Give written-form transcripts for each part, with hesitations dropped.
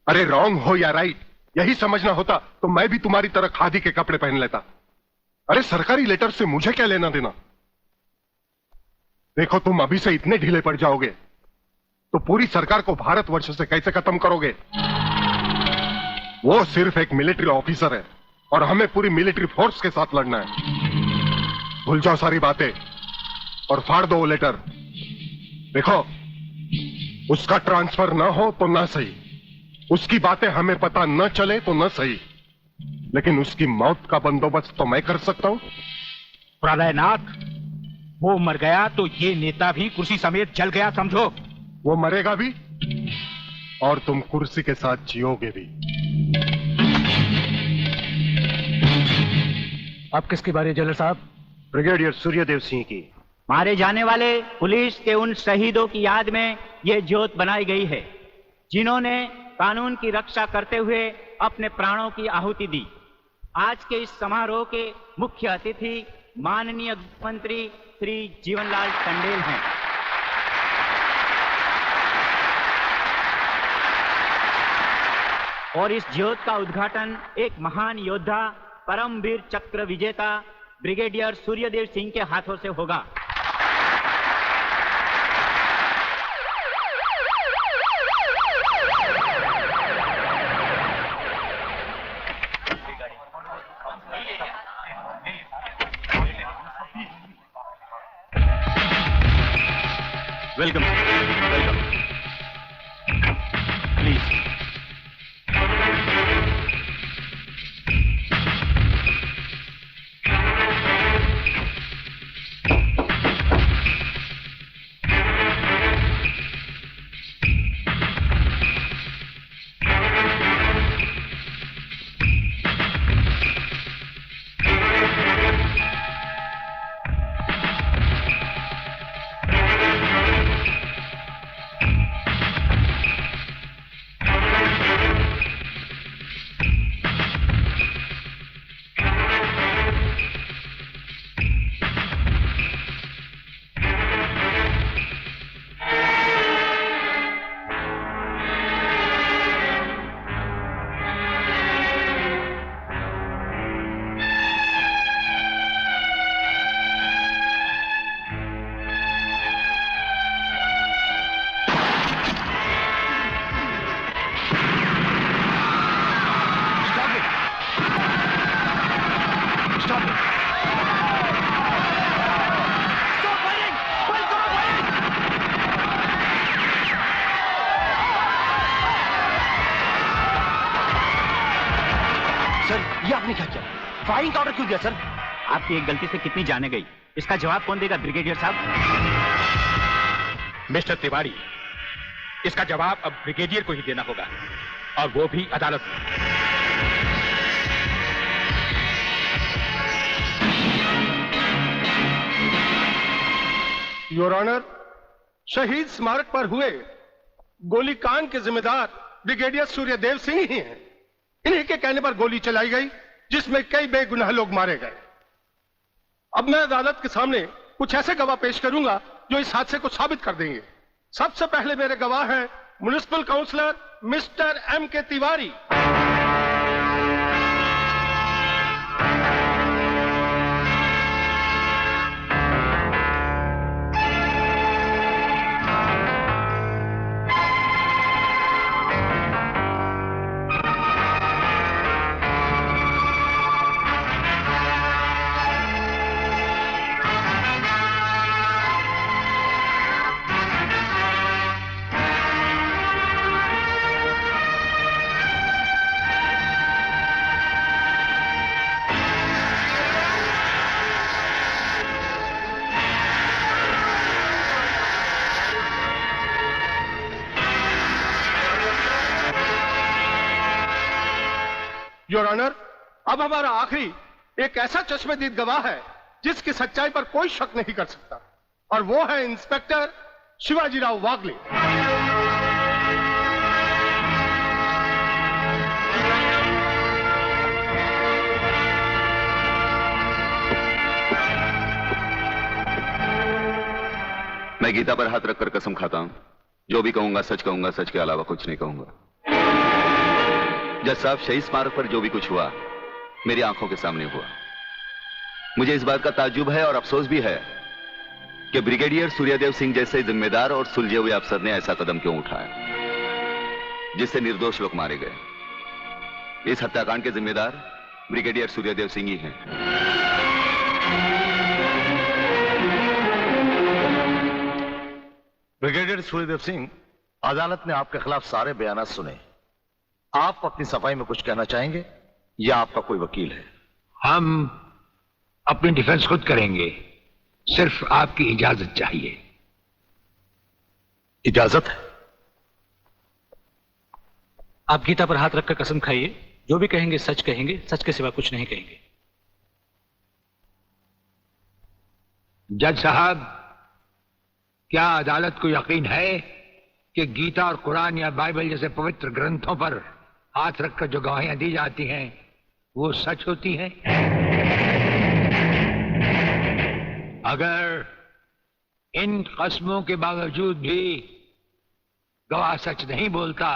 अरे रॉन्ग हो या राइट, यही समझना होता तो मैं भी तुम्हारी तरह खादी के कपड़े पहन लेता। अरे सरकारी लेटर से मुझे क्या लेना देना। देखो तुम अभी से इतने ढीले पड़ जाओगे तो पूरी सरकार को भारतवर्ष से कैसे खत्म करोगे। वो सिर्फ एक मिलिट्री ऑफिसर है और हमें पूरी मिलिट्री फोर्स के साथ लड़ना है। भूल जाओ सारी बातें और फाड़ दो वो लेटर। देखो उसका ट्रांसफर ना हो तो ना सही, उसकी बातें हमें पता न चले तो न सही, लेकिन उसकी मौत का बंदोबस्त तो मैं कर सकता हूं। प्रलयनाथ, वो मर गया तो ये नेता भी कुर्सी समेत जल गया समझो। वो मरेगा भी और तुम कुर्सी के साथ जियोगे भी। आप किसकी बारी है जनरल साहब? ब्रिगेडियर सूर्यदेव सिंह की। मारे जाने वाले पुलिस के उन शहीदों की याद में ये ज्योत बनाई गई है जिन्होंने कानून की रक्षा करते हुए अपने प्राणों की आहुति दी। आज के इस समारोह के मुख्य अतिथि माननीय मंत्री श्री जीवनलाल टंडेल हैं। और इस ज्योत का उद्घाटन एक महान योद्धा, परमवीर चक्र विजेता ब्रिगेडियर सूर्यदेव सिंह के हाथों से होगा। Welcome welcome. प्लीज। फायरिंग का ऑर्डर क्यों दिया सर? आपकी एक गलती से कितनी जाने गई, इसका जवाब कौन देगा ब्रिगेडियर साहब? मिस्टर तिवारी, इसका जवाब अब ब्रिगेडियर को ही देना होगा और वो भी अदालत में। योर ऑनर, शहीद स्मारक पर हुए गोलीकांड के जिम्मेदार ब्रिगेडियर सूर्यदेव सिंह ही हैं। इन्हीं के कहने पर गोली चलाई गई जिसमें कई बेगुनाह लोग मारे गए। अब मैं अदालत के सामने कुछ ऐसे गवाह पेश करूंगा जो इस हादसे को साबित कर देंगे। सबसे पहले मेरे गवाह हैं municipal councillor mister M.K. Tiwari. Your honour, अब हमारा आखिरी एक ऐसा चश्मदीद गवाह है जिसकी सच्चाई पर कोई शक नहीं कर सकता, और वो है इंस्पेक्टर शिवाजीराव वागले। मैं गीता पर हाथ रखकर कसम खाता हूं, जो भी कहूंगा सच कहूंगा, सच के अलावा कुछ नहीं कहूंगा। जज साहब, शहीद स्मारक पर जो भी कुछ हुआ मेरी आंखों के सामने हुआ। मुझे इस बात का ताज्जुब है और अफसोस भी है कि ब्रिगेडियर सूर्यदेव सिंह जैसे जिम्मेदार और सुलझे हुए अफसर ने ऐसा कदम क्यों उठाया जिससे निर्दोष लोग मारे गए। इस हत्याकांड के जिम्मेदार ब्रिगेडियर सूर्यदेव सिंह ही हैं। ब्रिगेडियर सूर्यदेव सिंह, अदालत ने आपके खिलाफ सारे बयान सुने। आप अपनी सफाई में कुछ कहना चाहेंगे या आपका कोई वकील है? हम अपनी डिफेंस खुद करेंगे, सिर्फ आपकी इजाजत चाहिए। इजाजत है? आप गीता पर हाथ रखकर कसम खाइए, जो भी कहेंगे सच के सिवा कुछ नहीं कहेंगे। जज साहब, क्या अदालत को यकीन है कि गीता और कुरान या बाइबल जैसे पवित्र ग्रंथों पर हाथ रखकर जो गवाहियां दी जाती हैं वो सच होती हैं? अगर इन कस्मों के बावजूद भी गवाह सच नहीं बोलता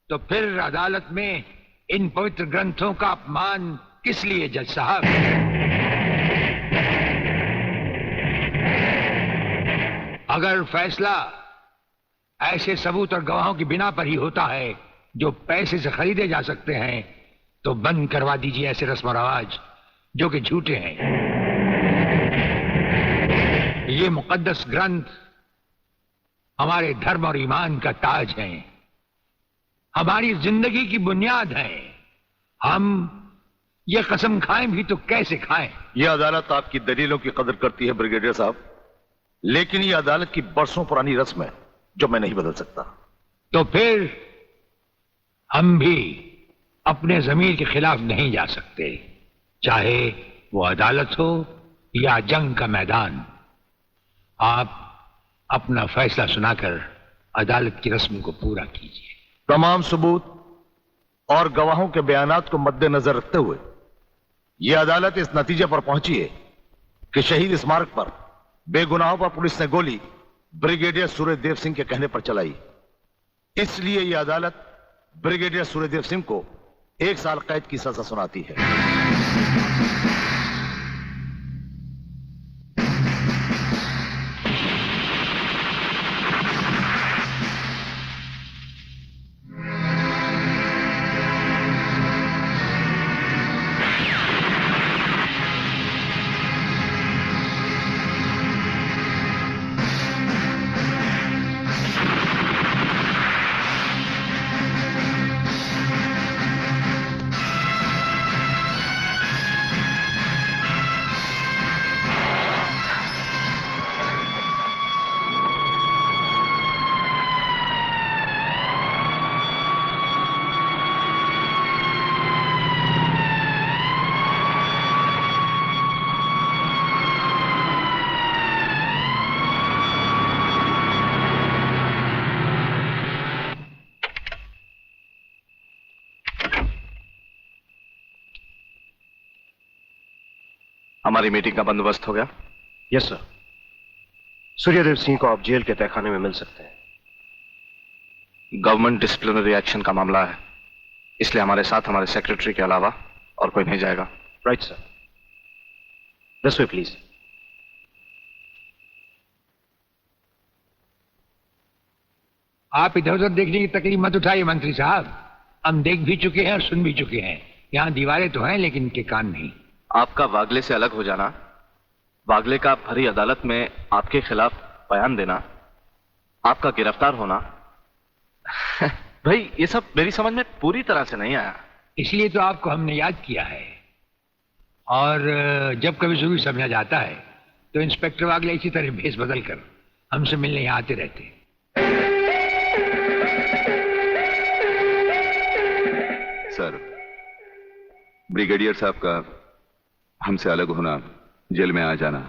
तो फिर अदालत में इन पवित्र ग्रंथों का अपमान किस लिए जज साहब? अगर फैसला ऐसे सबूत और गवाहों की बिना पर ही होता है जो पैसे से खरीदे जा सकते हैं तो बंद करवा दीजिए ऐसे रस्म और रवाज जो कि झूठे हैं। ये मुकद्दस ग्रंथ हमारे धर्म और ईमान का ताज है, हमारी जिंदगी की बुनियाद है। हम ये कसम खाएं भी तो कैसे खाएं? यह अदालत आपकी दलीलों की कदर करती है ब्रिगेडियर साहब, लेकिन यह अदालत की बरसों पुरानी रस्म है जो मैं नहीं बदल सकता। तो फिर हम भी अपने जमीर के खिलाफ नहीं जा सकते, चाहे वो अदालत हो या जंग का मैदान। आप अपना फैसला सुनाकर अदालत की रस्म को पूरा कीजिए। तमाम सबूत और गवाहों के बयानात को मद्देनजर रखते हुए यह अदालत इस नतीजे पर पहुंची है कि शहीद स्मारक पर बेगुनाहों पर पुलिस ने गोली ब्रिगेडियर सूर्यदेव सिंह के कहने पर चलाई। इसलिए यह अदालत ब्रिगेडियर सूर्यदेव सिंह को 1 साल कैद की सजा सुनाती है। हमारी मीटिंग का बंदोबस्त हो गया? Yes sir. सूर्यदेव सिंह को आप जेल के तहखाने में मिल सकते हैं। गवर्नमेंट डिसिप्लिनरी एक्शन का मामला है, इसलिए हमारे साथ हमारे सेक्रेटरी के अलावा और कोई नहीं जाएगा। Right sir. This way please. आप इधर उधर देखने की तकलीफ मत उठाइए मंत्री साहब, हम देख भी चुके हैं और सुन भी चुके हैं। यहाँ दीवारें तो हैं लेकिन इनके कान नहीं। आपका वागले से अलग हो जाना, वागले का भरी अदालत में आपके खिलाफ बयान देना, आपका गिरफ्तार होना भाई ये सब मेरी समझ में पूरी तरह से नहीं आया। इसलिए तो आपको हमने याद किया है। और जब कभी सुबह समझा जाता है तो इंस्पेक्टर वागले इसी तरह भेस बदल कर हमसे मिलने यहाँ आते रहते। सर, ब्रिगेडियर साहब का हमसे अलग होना, जेल में आ जाना,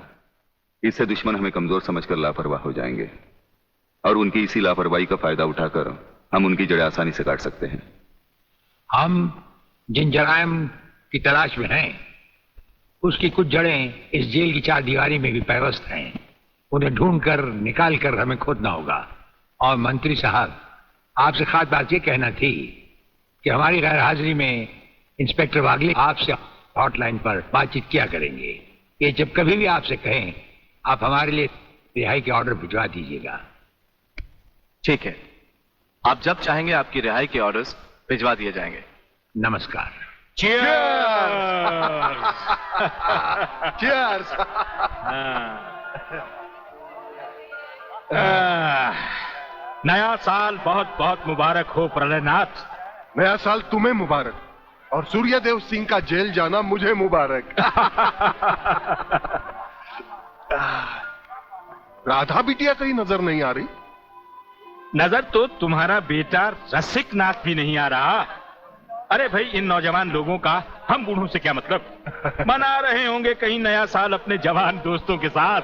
इससे दुश्मन हमें कमजोर समझकर लापरवाह हो जाएंगे और उनकी इसी लापरवाही का फायदा उठाकर हम उनकी जड़ें आसानी से काट सकते हैं। हम जिन जराइम की तलाश में हैं उसकी कुछ जड़ें इस जेल की 4 दीवारी में भी पैवस्त हैं। उन्हें ढूंढकर निकाल कर हमें खोदना होगा। और मंत्री साहब, आपसे खास बात यह कहना थी कि हमारी गैर हाजिरी में इंस्पेक्टर वागले आपसे हॉटलाइन पर बातचीत किया करेंगे। ये जब कभी भी आपसे कहें, आप हमारे लिए रिहाई के ऑर्डर भिजवा दीजिएगा। ठीक है, आप जब चाहेंगे आपकी रिहाई के ऑर्डर्स भिजवा दिए जाएंगे। नमस्कार। Cheers! नया साल बहुत बहुत मुबारक हो प्रलयनाथ। नया साल तुम्हें मुबारक और सूर्यदेव सिंह का जेल जाना मुझे मुबारक। राधा बिटिया कहीं नजर नहीं आ रही। नजर तो तुम्हारा बेटा रसिक नाथ भी नहीं आ रहा। अरे भाई, इन नौजवान लोगों का हम बूढ़ों से क्या मतलब? मना रहे होंगे कहीं नया साल अपने जवान दोस्तों के साथ।